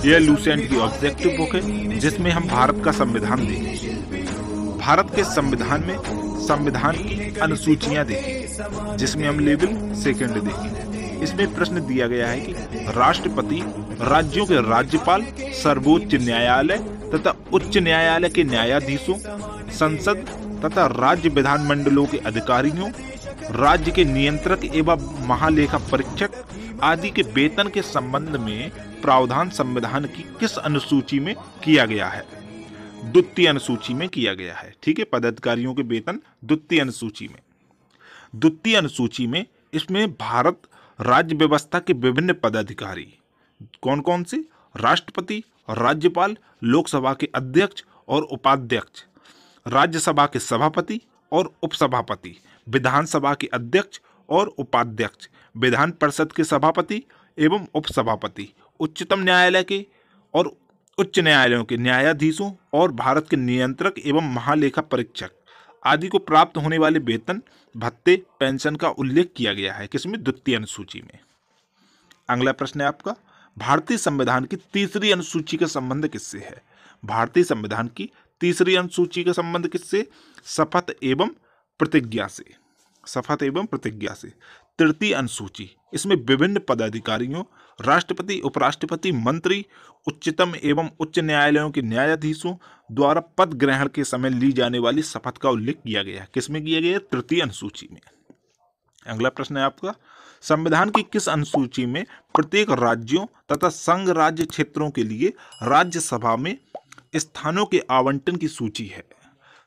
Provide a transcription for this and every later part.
यह लूसेंट की objective book है जिसमें हम भारत का संविधान देखेंगे। भारत के संविधान में संविधान की अनुसूचियां देखेंगे जिसमें हम लेवल सेकंड देखेंगे। इसमें प्रश्न दिया गया है कि राष्ट्रपति, राज्यों के राज्यपाल, सर्वोच्च न्यायालय तथा उच्च न्यायालय के न्यायाधीशों, संसद तथा राज्य विधानमंडलों के अधिकारियों, राज्य के नियंत्रक एवं महालेखा परीक्षक आदि के वेतन के संबंध में प्रावधान संविधान की किस अनुसूची में किया गया है? द्वितीय अनुसूची में किया गया है। ठीक है, पदाधिकारियों के वेतन द्वितीय अनुसूची में। द्वितीय अनुसूची में इसमें भारत राज्य व्यवस्था के विभिन्न पदाधिकारी कौन कौन से? राष्ट्रपति, राज्यपाल, लोकसभा के अध्यक्ष और उपाध्यक्ष, राज्यसभा के सभापति और उपसभापति, विधानसभा के अध्यक्ष और उपाध्यक्ष, विधान परिषद के सभापति एवं उपसभापति, उच्चतम न्यायालय के और उच्च न्यायालयों के न्यायाधीशों और भारत के नियंत्रक एवं महालेखा परीक्षक आदि को प्राप्त होने वाले वेतन, भत्ते, पेंशन का उल्लेख किया गया है। किसमें? द्वितीय अनुसूची में। अगला प्रश्न है आपका, भारतीय संविधान की तीसरी अनुसूची का संबंध किससे है? भारतीय संविधान की तीसरी अनुसूची का संबंध किससे? शपथ एवं प्रतिज्ञा से। शपथ एवं प्रतिज्ञा से। तृतीय अनुसूची, इसमें विभिन्न पदाधिकारियों, राष्ट्रपति, उपराष्ट्रपति, मंत्री, उच्चतम एवं उच्च न्यायालयों के न्यायाधीशों द्वारा पद ग्रहण के समय ली जाने वाली शपथ का उल्लेख किया गया है। किसमें किया गया? तृतीय अनुसूची में। अगला प्रश्न है आपका, संविधान की किस अनुसूची में प्रत्येक राज्यों तथा संघ राज्य क्षेत्रों के लिए राज्यसभा में स्थानों के आवंटन की सूची है?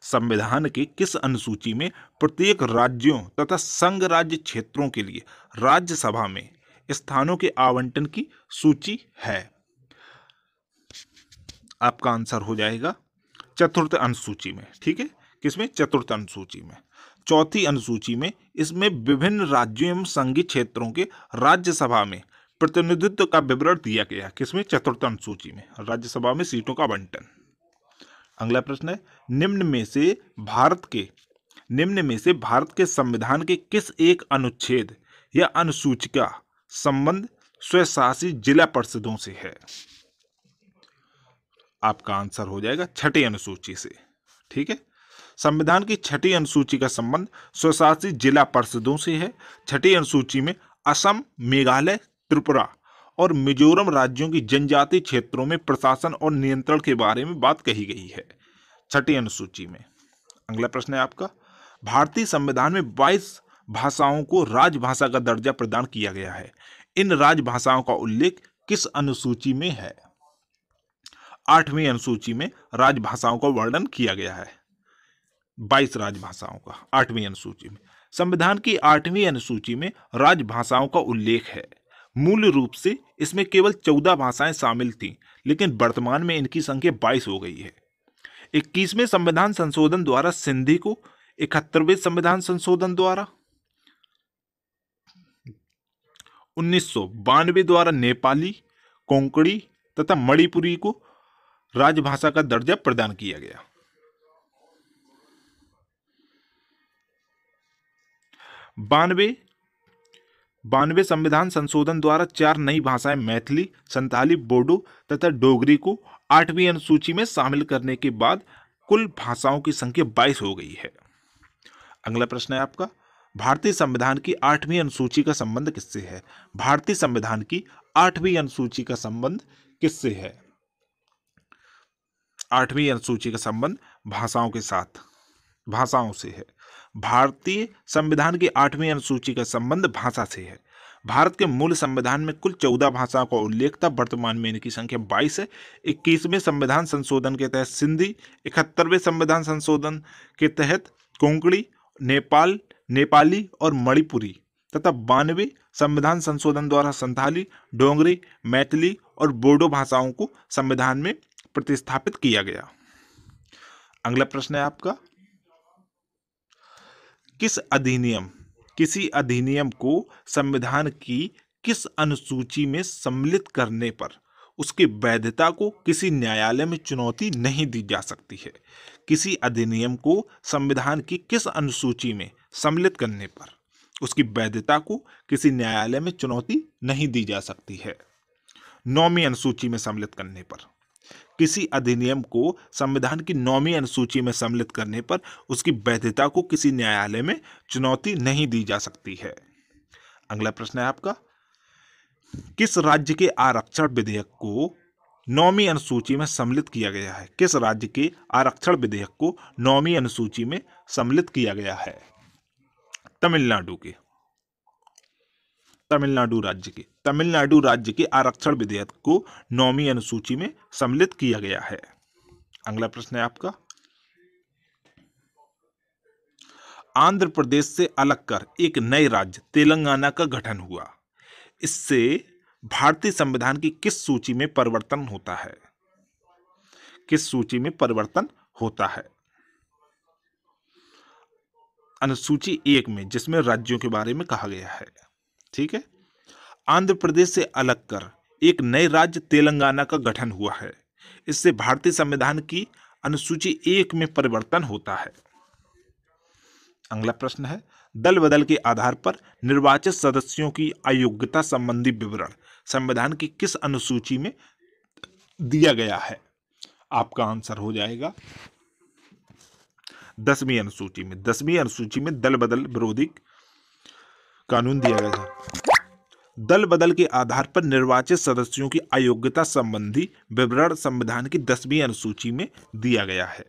संविधान के किस अनुसूची में प्रत्येक राज्यों तथा संघ राज्य क्षेत्रों के लिए राज्यसभा में स्थानों के आवंटन की सूची है? आपका आंसर हो जाएगा चतुर्थ अनुसूची में। ठीक है, किसमें? चतुर्थ अनुसूची में। चौथी अनुसूची में इसमें विभिन्न राज्यों एवं संघीय क्षेत्रों के राज्यसभा में प्रतिनिधित्व का विवरण दिया गया। किसमें? चतुर्थ अनुसूची में, राज्यसभा में सीटों का आवंटन। अगला प्रश्न है, निम्न में से भारत के संविधान के किस एक अनुच्छेद या अनुसूची का संबंध स्वशासी जिला परिषदों से है? आपका आंसर हो जाएगा छठी अनुसूची से। ठीक है, संविधान की छठी अनुसूची का संबंध स्वशासी जिला परिषदों से है। छठी अनुसूची में असम, मेघालय, त्रिपुरा और मिजोरम राज्यों की जनजातीय क्षेत्रों में प्रशासन और नियंत्रण के बारे में बात कही गई है, छठी अनुसूची में। अगला प्रश्न है आपका, भारतीय संविधान में 22 भाषाओं को राजभाषा का दर्जा प्रदान किया गया है। इन राजभाषाओं का उल्लेख किस अनुसूची में है? 8वीं अनुसूची में राजभाषाओं का वर्णन किया गया है, 22 राजभाषाओं का 8वीं अनुसूची में। संविधान की 8वीं अनुसूची में राजभाषाओं का उल्लेख है। मूल रूप से इसमें केवल 14 भाषाएं शामिल थीं, लेकिन वर्तमान में इनकी संख्या 22 हो गई है। 21वें संविधान संशोधन द्वारा सिंधी को, 71वें संविधान संशोधन द्वारा, 1992 द्वारा नेपाली, कोंकणी तथा मणिपुरी को राजभाषा का दर्जा प्रदान किया गया। 92वें संविधान संशोधन द्वारा 4 नई भाषाएं मैथिली, संताली, बोडो तथा डोगरी को 8वीं अनुसूची में शामिल करने के बाद कुल भाषाओं की संख्या 22 हो गई है। अगला प्रश्न है आपका, भारतीय संविधान की 8वीं अनुसूची का संबंध किससे है? भारतीय संविधान की 8वीं अनुसूची का संबंध किससे है? 8वीं अनुसूची का संबंध भाषाओं के साथ, भाषाओं से है। भारतीय संविधान की 8वीं अनुसूची का संबंध भाषा से है। भारत के मूल संविधान में कुल 14 भाषाओं का उल्लेख था, वर्तमान में इनकी संख्या 22 है। 21वें संविधान संशोधन के तहत सिंधी, 71वें संविधान संशोधन के तहत कोंकणी, नेपाली और मणिपुरी तथा 92वें संविधान संशोधन द्वारा संथाली, डोगरी, मैथिली और बोडो भाषाओं को संविधान में प्रतिस्थापित किया गया। अगला प्रश्न है आपका, किसी अधिनियम को संविधान की किस अनुसूची में सम्मिलित करने पर उसकी वैधता को किसी न्यायालय में चुनौती नहीं दी जा सकती है? किसी अधिनियम को संविधान की किस अनुसूची में सम्मिलित करने पर उसकी वैधता को किसी न्यायालय में चुनौती नहीं दी जा सकती है? 9वीं अनुसूची में सम्मिलित करने पर। किसी अधिनियम को संविधान की 9वीं अनुसूची में सम्मिलित करने पर उसकी वैधता को किसी न्यायालय में चुनौती नहीं दी जा सकती है। अगला प्रश्न है आपका, किस राज्य के आरक्षण विधेयक को 9वीं अनुसूची में सम्मिलित किया गया है? किस राज्य के आरक्षण विधेयक को 9वीं अनुसूची में सम्मिलित किया गया है? तमिलनाडु के, तमिलनाडु राज्य के आरक्षण विधेयक को 9वीं अनुसूची में सम्मिलित किया गया है। अगला प्रश्न है आपका, आंध्र प्रदेश से अलग कर एक नए राज्य तेलंगाना का गठन हुआ। इससे भारतीय संविधान की किस सूची में परिवर्तन होता है? किस सूची में परिवर्तन होता है? अनुसूची 1 में, जिसमें राज्यों के बारे में कहा गया है। ठीक है, आंध्र प्रदेश से अलग कर एक नए राज्य तेलंगाना का गठन हुआ है। इससे भारतीय संविधान की अनुसूची 1 में परिवर्तन होता है। अगला प्रश्न है, दल बदल के आधार पर निर्वाचित सदस्यों की अयोग्यता संबंधी विवरण संविधान की किस अनुसूची में दिया गया है? आपका आंसर हो जाएगा 10वीं अनुसूची में। 10वीं अनुसूची में दल बदल विरोधी कानून दिया गया था। दल बदल के आधार पर निर्वाचित सदस्यों की अयोग्यता संबंधी विवरण संविधान की 10वीं अनुसूची में दिया गया है।